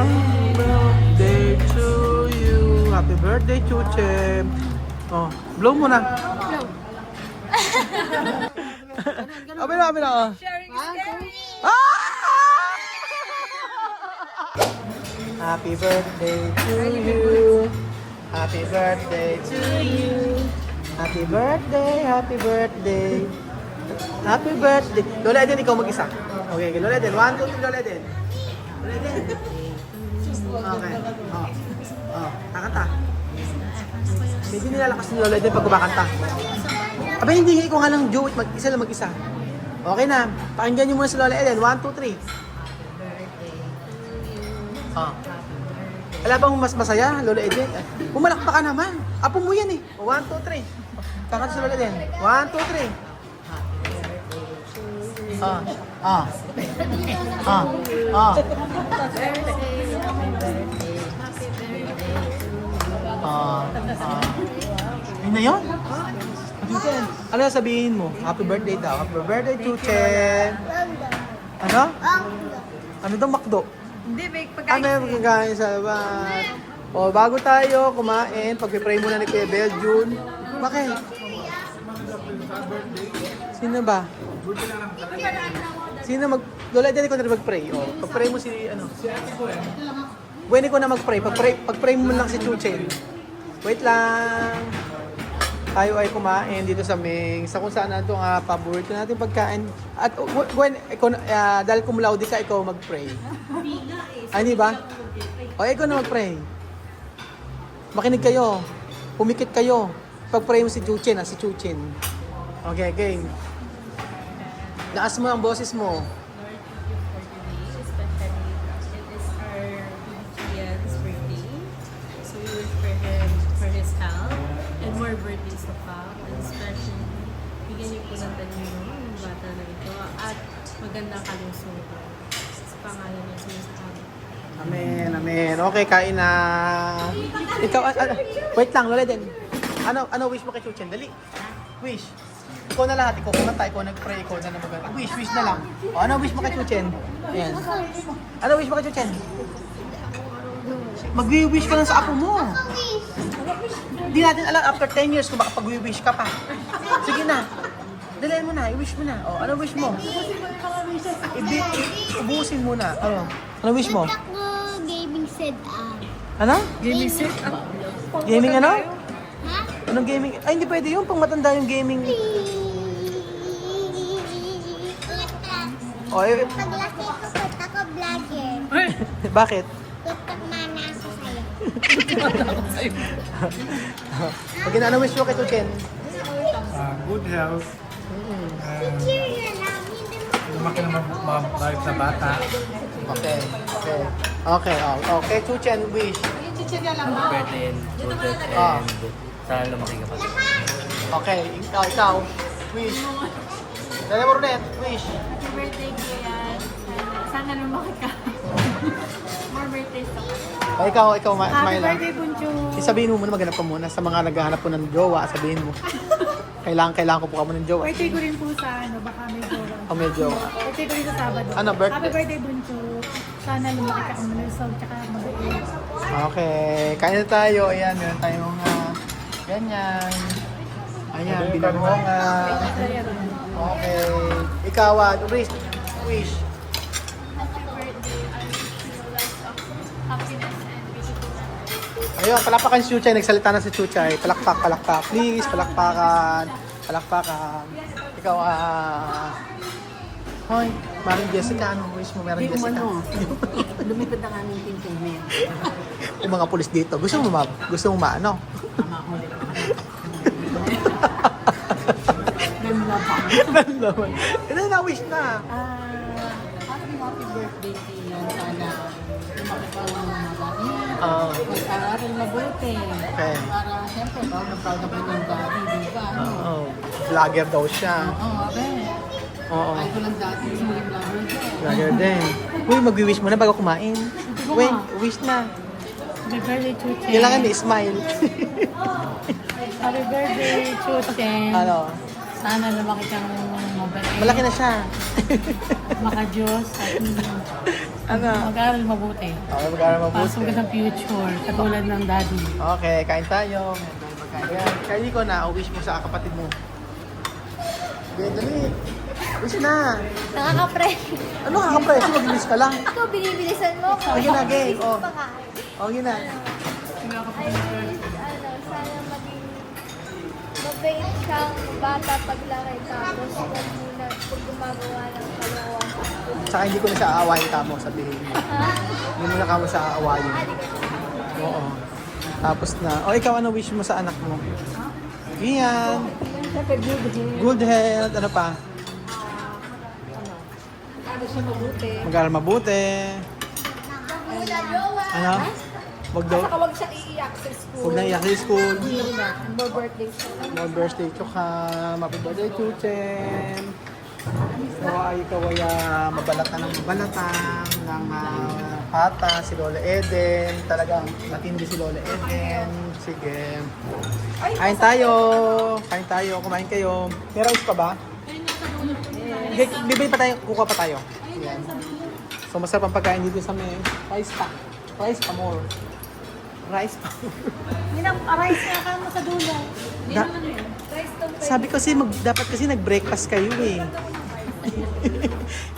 birthday to you. Happy birthday, Chuche. Oh, blow mo na. Abi na. Oh. Sharing is caring. Happy birthday to you. Happy birthday to you. Happy birthday, happy birthday. Happy birthday. Lola Eden, ikaw mag-isa. Okay, Lola Eden. 1, 2, 3, Lola Eden. Lola Eden. Okay. Kakanta. Hindi nilalakas ni Lola Eden pag kumakanta. Aba, hindi ikaw nga lang do it. Mag-isa lang mag-isa. Okay na. Pakinggan niyo muna si Lola Eden. 1, 2, 3. Alam bang mas masaya, Lola Eden? Pumalakpa ka naman. Apo mo yan eh. 1, 2, 3. Kakanta si Lola Eden. 1, 2, 3. Yun na yun? Chuchen, ano sabihin mo? Happy birthday daw. Happy birthday, Chuchen. Ano? Ano daw, McDo? Hindi, bake pagkain. Ano yung magkakain sa labas? O, bago tayo kumain, pag-pray muna ni Kuya Beljun. Bakit? Sino ba? Sino mag... Lola, dyan ikaw na mag-pray. O, pag-pray mo si, ano? Si ate ko eh. Buwene ko na mag-pray. Pag-pray mo lang si Chuchen. Wait lang. Tayo ay kumain dito sa Ming. Sa kung saan na ito nga paborito natin pagkain. At when, ikaw, dahil kumulaudi ka, ikaw mag-pray. Ay, di ba? O, ikaw na mag-pray. Makinig kayo. Pumikit kayo. Pag-pray mo si Chuchen, si Chuchen. Okay, okay. Lakas mo ang boses mo. It is our Kian's birthday. So we wish for his health and more birthdays to come. And especially, bigyan niyo po ng tanyo yung bata na ito at magandang kalusugan. Sa pangalan niya sinasabi. Amen, amen. Okay, kain na. Ikaw, wait lang, Lola din. Ano wish mo kay Chuchen? Dali. Wish. Ikaw na lahat, ikaw kumanta, ikaw nag-pray, ikaw na maganda. Wish na lang. O, ano wish mo kay Chuchen? Ayan. Ano wish mo kay Chuchen? Mag-wish ka lang sa apo mo. Hindi natin alam, after 10 years, kung baka pag-wish ka pa. Sige na. Dalayan mo na, i-wish mo na. O, ano wish mo? Ubusin mo na. Ano wish mo? Gaming setup. Ano? Gaming set up. Gaming ano? Ha? Anong gaming? Ay, hindi pwede yun. Pang matanda yung gaming. O, Paglaki ko, punta ko vlogger. bakit? Tutok mana ako sa'yo. Pag ano wish mo kay Chuchen? Good health, Cheer lang, hindi mo. lumaki na mabait na bata, Okay. Okay, Chuchen, wish. birthday and children Ah. and sana lumaki ka pa. Okay, ikaw. Wish. Dali mo rin, wish. Happy birthday, Kian. Sana lumaki ka. More birthdays to come. O, ikaw, smile Happy lang. birthday, Buncho. Sabihin mo muna, maghanap ka muna. Sa mga naghahanap po ng jowa, sabihin mo. Kailangan ko po kamo ng jowa. Birthday ko rin po sa baka may jowa. O may jowa. Birthday ko rin sa Sabado. Ano, birthday? Happy birthday, Buncho. Sana lumaki ka kung malusog, tsaka mag-uwi. Okay, kain na tayo. Ayan, meron tayong ganyan. Ayan, binangonga. Okay. Ikaw, wish. Ayun, palakpakan si Chuchay. Nagsalita na si Chuchay. Palakpak. Please, palakpakan. Ikaw, Hoy, Maring Jessica, ano wish mo? Maring Jessica. Lumipad ang aming tintingan. Yung mga pulis dito. Gusto mo ano? Nanlaman. Ito na, wish na. Happy birthday to you. Sana lumaki pa lang mga bata. Mag-aaral mabuti. Okay. Para siyempre, proud ako ng daddy, di ba? Ano? Vlogger daw siya. Abe. Oo. Ay ko lang dati, suling vlogger ko. Vlogger din. Uy, mag-wish mo na bago kumain. Wait, wish na. Happy birthday, Chuchen. Kailangan may smile. Happy birthday, Chuchen. Ano? Sana lumaki kang mabait. Malaki na siya. Maka-Diyos at Ano? Mag-aaral mabuti. Okay, mag-aaral Pasok mabuti. ka ng future, katulad ng daddy. Okay, kain tayo. Ayan, kaya ko na, wish mo sa kapatid mo. Okay, dali. Wish na. Nakaka-pre. Ano kakapreso? Mag-wish ka lang. Ito, binibilisan mo ko. Sige na, game. Oh. Baka. Okay na. Ay, sana maging mabait siyang bata paglaki tapos huwag muna pag gumagawa ng kalawang. Tsaka hindi ko na siya aawayin kamo, sabihin mo. Hindi mo na kamo siya aawayin. Oo. Tapos na. O ikaw, ano wish mo sa anak mo? Iyan. Good health. Ano pa? Ano siya mabuti. Mag-aaral mabuti. Ano? Wag daw. Huwag siya iiyak sa school. Huwag na iyak sa school. More birthday siya. More birthday to ka. Happy birthday to Chen. So ay ikaw ay mabalatan ng mabalatan ng pata, si Lola Eden. Talagang matindi si Lola Eden. Sige. Kain tayo. Kain tayo. Kumain kayo. May rice pa ba? Bibili pa tayo. Kukuha pa tayo. Yan. So masarap ang pagkain dito sa may rice pa. Rice pa more. Rice pa more. Arise na ka mo sa dulo. Da- sabi kasi dapat kasi nag-breakfast kayo eh.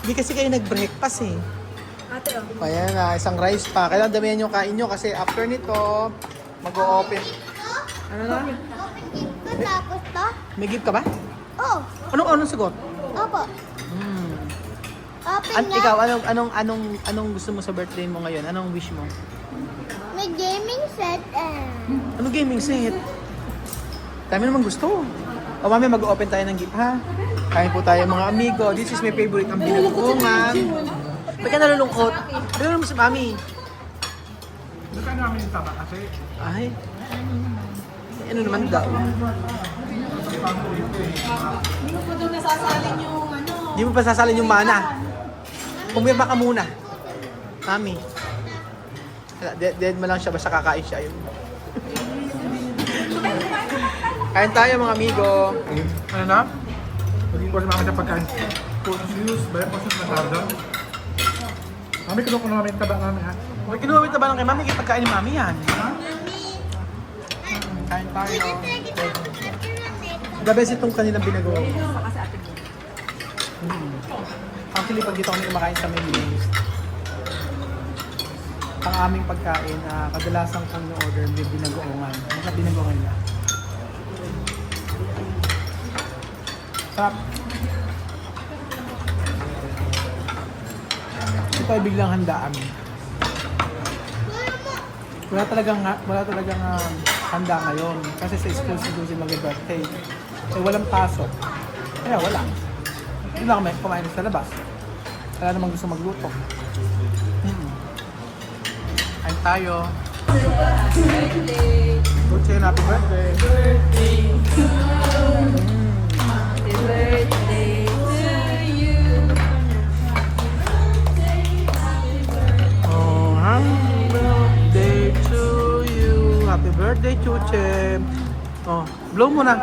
Hindi kasi kayo nag-breakfast eh. Ate, Ayan na, isang rice pa. Kailangan damihan yung kain nyo kasi after nito, mag-o-open. Ano na? Open gift ko tapos to? May gift ka ba? Oh, Anong sagot? opo. Open nga. Ikaw, anong gusto mo sa birthday mo ngayon? Anong wish mo? May gaming set and... Anong gaming set? Dami naman gusto. O mami, mag-open tayo ng gift ha? Kain po tayo mga amigo. This is my favorite, ang binagpungan. Ba't ka nalulungkot? Ano naman si mami? Doon ka namin yung taba kasi Ay. Ano naman daw? hindi mo pa doon nasasalin yung ano. Di mo pa sasalin yung mana. Pumirma ka muna. Mami. Dead mo lang siya, basta kakain siya yun. Kain tayo mga amigo. ano na? Maging ko sa mga sa pagkain. Conscious, ba yung conscious na tawag? Mami, kinuha ko namin yung taba namin ha. Huwag kinuwit na ba lang kay mami? Pagkain ni mami yan. Kain tayo. The best itong kanilang binagawa. Actually, pag dito kami kumakain sa Milis, ang aming pagkain, kadalasan kong order may binagoongan. Ano sa binagoongan nila? Sarap. Ito ay biglang handaan. Wala talagang handa ngayon. Kasi sa school si Susie mag-birthday. So walang pasok. Kaya wala. Hindi na kami kumain sa labas. Wala namang gusto magluto. Kain tayo. Happy birthday! Happy birthday! Happy birthday to you. Oh, happy birthday to you. Happy birthday, Chuche. Oh, blow mo na.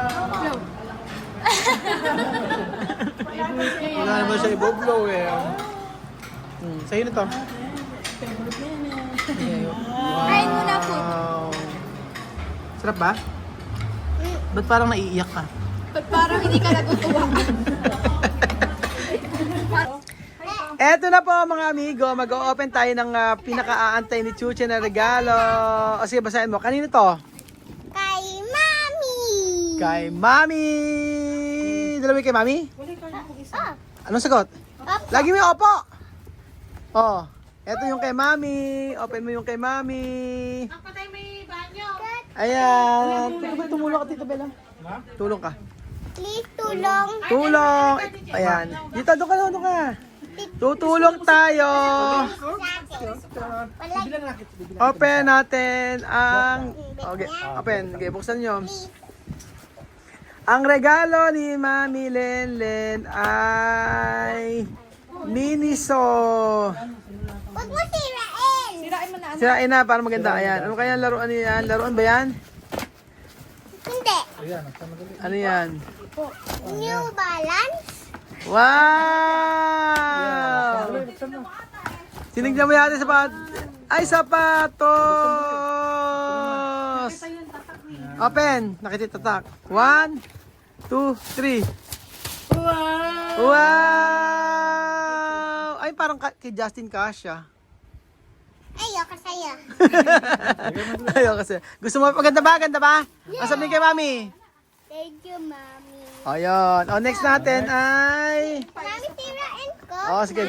Wala naman siya i-blow eh. Sa'yo na to. Kain mo na po. Wow. Sarap ba? Ba't parang naiiyak ka? Ba't parang hindi ka natutuwa? Eto na po mga amigo, mag-o-open tayo ng pinaka-aantay ni Chuche na regalo. O sige, basahin mo. Kanino to? Kay Mami! Kay Mami! Dalawa kay Mami? Oh, Anong sagot? opo. Lagi mo yung opo! Oh, eto yung kay Mami. Open mo yung kay Mami. Patay may banyo. Ayan. Tumulong ka, Tita Bella. Tulong ka. Please tulong. Tulong! Ayan. Dito, doon ka. Tutulong tayo. Open natin ang... Okay, open. Okay, buksan nyo. Ang regalo ni Mami Lenlen ay Miniso. Huwag mo sirain. Sirain na para maganda. Ayan. Ano kaya laruan niyan? Laruan ba yan? Hindi. Ano yan? New Balance. Wow! Tinignan mo yata sapat. Ay, sapatos! Open. Nakititatak. 1, 2, 3. Wow! Ay, parang kay Justin Cassia. Ayoko sa'yo. Ayoko kasi. Gusto mo, maganda ba? Ganda ba? Ang sabihin kay mami. Thank you, Mommy. Ayun. O, next natin ay... Mami, tirain ko. O, sige.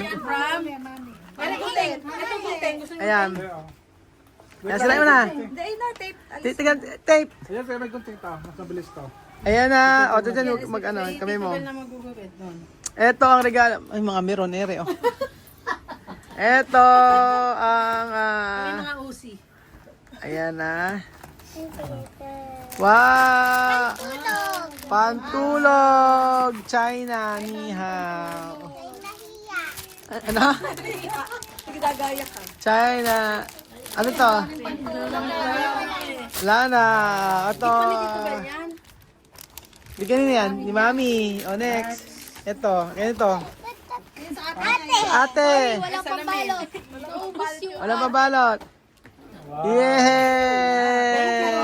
Ayan. Ayan, sila mo na. Tigan, tape. Ayan, kaya may kunting to. Mas mabilis to. Ayan na. O, dyan, mag-ano, kami mo. na magugupit doon. Ito ang regalo. Ay, mga meronere, oh. Ito ang... Mga usi. ayan na. Wow! Tulog. Pantulog! China, ni hao. Ay, nahiya. Ano? China. Ano to? Wala na. Ito. Bigyan niyo yan. Ni Mami. O, next. Ito. Ganito. Ate. Ate. Wala pang balot. Wala pa balot. Yay!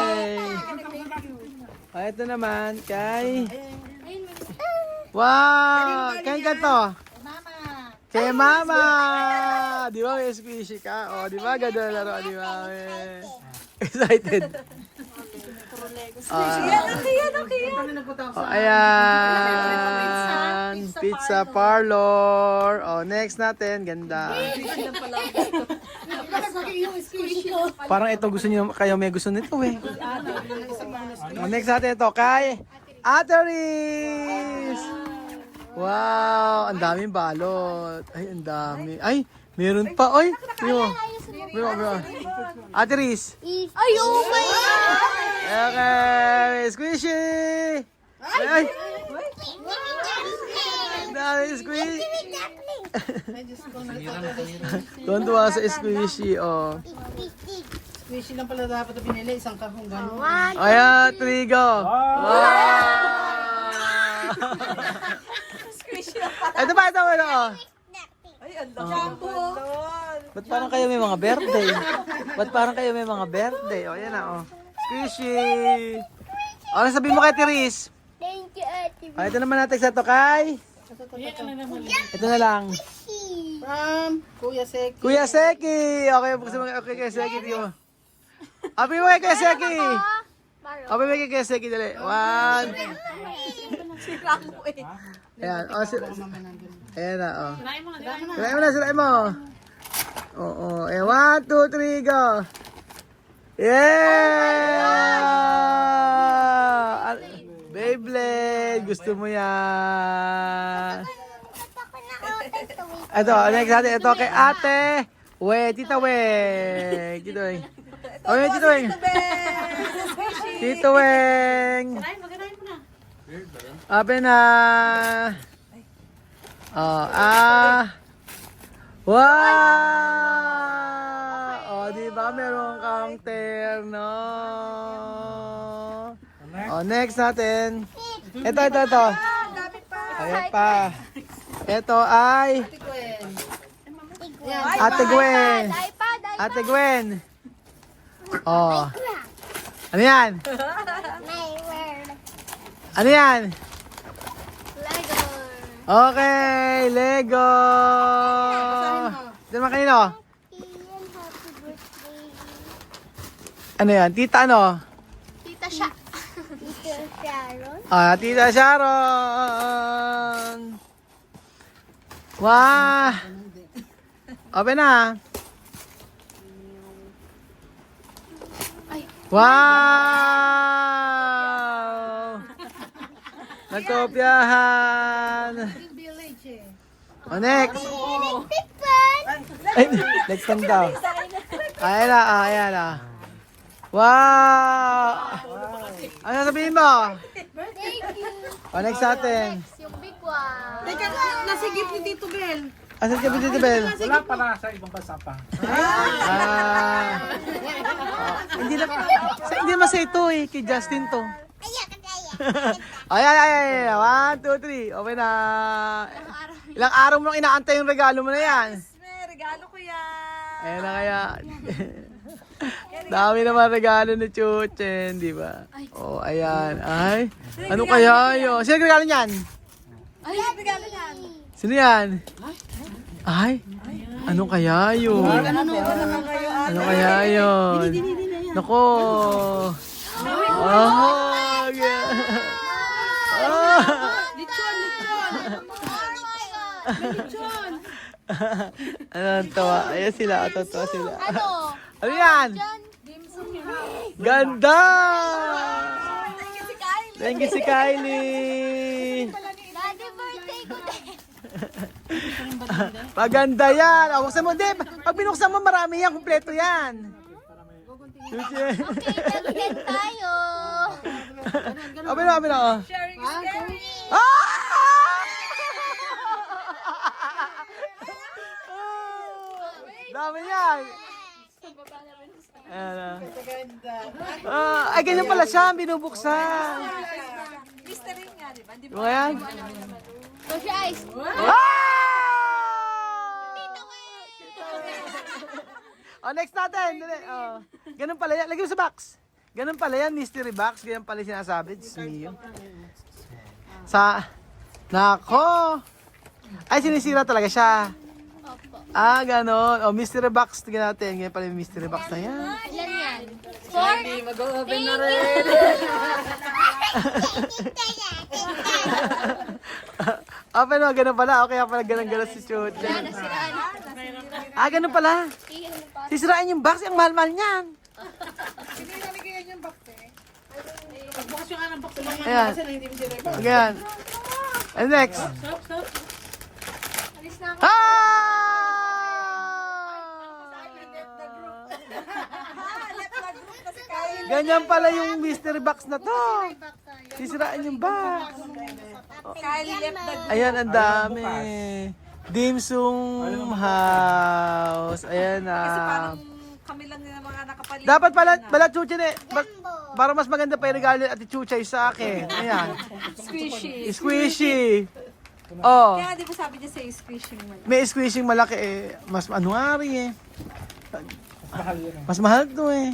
O, ito naman kay... Wow! Kay ka to? Kay Mama! Di ba may squishy ka? O, di ba ganda na laro? Di ba? Excited. Ayan. Pizza parlor. O, next natin. Ganda. Parang ito gusto niyo, kayo may gusto nito eh. O, next natin ito kay Ate Riz. Wow, ang daming balot. Ay, ang dami. Ay, meron pa. Ay, meron. Ate Riz. Ay, oh my God! Okay, squishy. Ay, ang dami squishy. Tuwan-tuwa sa squishy, oh. Squishy lang pala dapat na pinili. Isang kahong gano'n. Ayan, Trigo. Wow! Ito ba, ito ba, oh. Ba't parang kayo may mga birthday? Ba't parang kayo may mga birthday? O, yan na, oh. Squishy! O, ano sabihin mo kay Therese? Thank you, Ate. O, ito naman natin sa to kay... Ito na lang. From Kuya Seki. Kuya Seki! Okay, gusto mo okay kay Seki, di mo. Happy mo kay Seki! Happy mo kay Seki, dali. 1. Ayan, o, ayan na, o. Sirain mo. Oo, ayan, 1, 2, 3, go! Yeah! Beyblade, gusto mo yan. Ito, next natin, ito kay Ate Tita Weng. Tito Weng. Okay, Tito Weng. Tito Weng. Open na. Oh, wow! Oh, di ba meron kang terno? Oh, next natin. Ito. Ayan pa. Ito ay Ate Gwen. Ate Gwen. Oh. Ano yan? My word. Ano yan? Lego. Okay, Lego. Ito naman kanino? Ian, happy birthday. Ano yan? Tita ano? Tita Sharon. Ah, Tita Sharon. Wow. Open na. Wow! Nagkopyahan. Oh, next. Ay, next time daw. Ayan na. Wow! Ano sabihin mo? Thank you. Oh, next natin. Yung big one. Teka, nasa gift ni Tito Bel. Asan ka ba dito, Bel? Wala pa na sa ibang bansa pa. Hindi naman sa ito eh, kay Justin to. Ayak. Ayan. 1, 2, 3. Okay na. Ilang araw mo nang inaantay yung regalo mo na yan? Regalo ko yan. Ayan na kaya. Dami naman regalo ni Chuchen, di ba? Oh, ayan. Ay, ano kaya yun? Sino regalo niyan? Ay, regalo yan. Sino yan? Ay, ano kaya yun? Ano kaya yun? Nako. Oh, yeah. Oh. Ano ang tawa? Ayan sila, totoo sila. Ano? Ano yan? Ganda! Thank you si Kylie! Daddy, birthday ko din. Maganda yan! O, buksan mo. Hindi, pag binuksan mo, marami yan. Kompleto yan. Okay, tagden tayo. Abin na. Sharing is caring. Dami yan. Ayan. Ay, ganyan pala siya. Binubuksan. Mystery nga, di ba? Di Diba yan? Close your eyes. Oh, next natin. Dali. Oh. Ganun pala yan. Lagyan mo sa box. Ganun pala yan, mystery box. Ganyan pala yung sinasabi. Diyos mio. Nako. Ay, sinisira talaga siya. Ah, ganon. Oh, mystery box. Tingnan natin. Ganyan pala yung mystery box na yan. Ilan yan? 4? Mag-open na rin. Open mo, ganun pala. Okay, pala ganun si Chuche. Ah, ganun pala. Sisirain yung box. Ang mahal-mahal niyan. Pagbukas yung anong box lang yan. Ayan. Kasi na hindi mo sila. Ayan. And next. Ganyan pala yung mystery box na to. Sisirain yung box. Kylie left the Ayan, ang dami. Dim Sum House. Ayan na. kami lang nila mga nakapaligid. Dapat pala Chuche eh. Para mas maganda pa yung regalo at Chuche sa akin. Ayan. Squishy. Squishy. Oh. Kaya di ba sabi niya sa squishy mo? May squishing malaki eh. Mas anuari eh. Mas mahal to eh.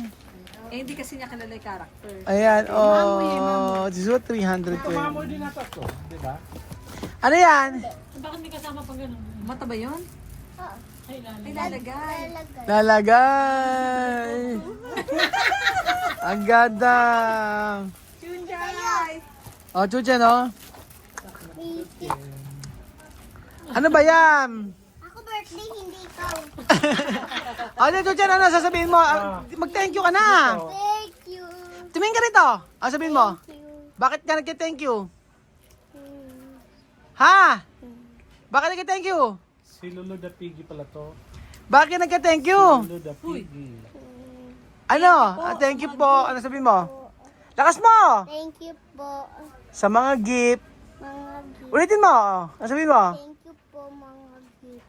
Eh, hindi kasi niya kilala yung character. Ayan, oh. This is 320. Mamoy din natin to, di ba? Ano yan? Bakit may kasama pa ganun? Mata ba yun? Ay, lalo. Ay, lalagay. Lalagay. Ang ganda. Chunjay! Oh, Chuche, no? Ano ba yan? Ako birthday, hindi ikaw. Ano, Chuche, ano sasabihin mo? Mag-thank you ka na. Thank you. Tumingin ka rito. Ano sabihin mo? Thank you. Bakit ka nagka-thank you? Ha? Bakit nagka-thank you? Si Lulu the Piggy pala to. Bakit nagka-thank you? Lulu the Piggy. Ano? Thank you po. Ano sabihin mo? Lakas mo! Thank you po, Sa mga gift. mga gift. Ulitin mo. Ano sabihin mo? Thank you po, mga gift.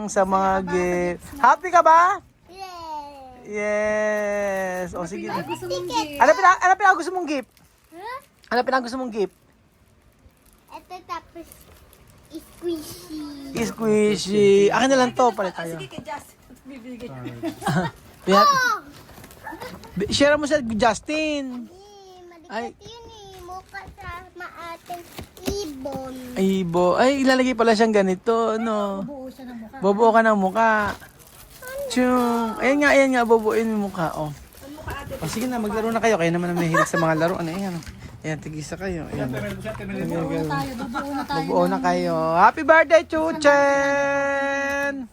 Sa mga gift. Happy ka ba? Yay! Yes. O sige. Ticket. Ano pinag gusto mong gift? Huh? Ano pinag gusto mong gift? Ito tapos squishy. Squishy. Akin na lang to. Palit tayo. Sige kay Justin. Bibigay. Share mo sa Justin. Malikat yun eh. Mukha sa maating ibon. Ay, ay, ilalagay pala siyang ganito, no? Buo siya ng mukha. Bobo ka ng mukha. Chung. Ayan nga, boboin yung mukha, oh. O, sige na, maglaro na kayo. Kayo naman ang mahilig sa mga laro. Ano, ayan, oh. Ayan, tigisa kayo. Ayan. Buo na tayo. Bubuo na kayo. Happy birthday, Chuchen!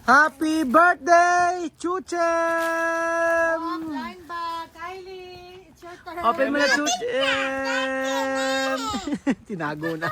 Happy birthday, Chuchen! Flying back. Kylie, it's your turn. Open mo na, Chuchen! Tinago na.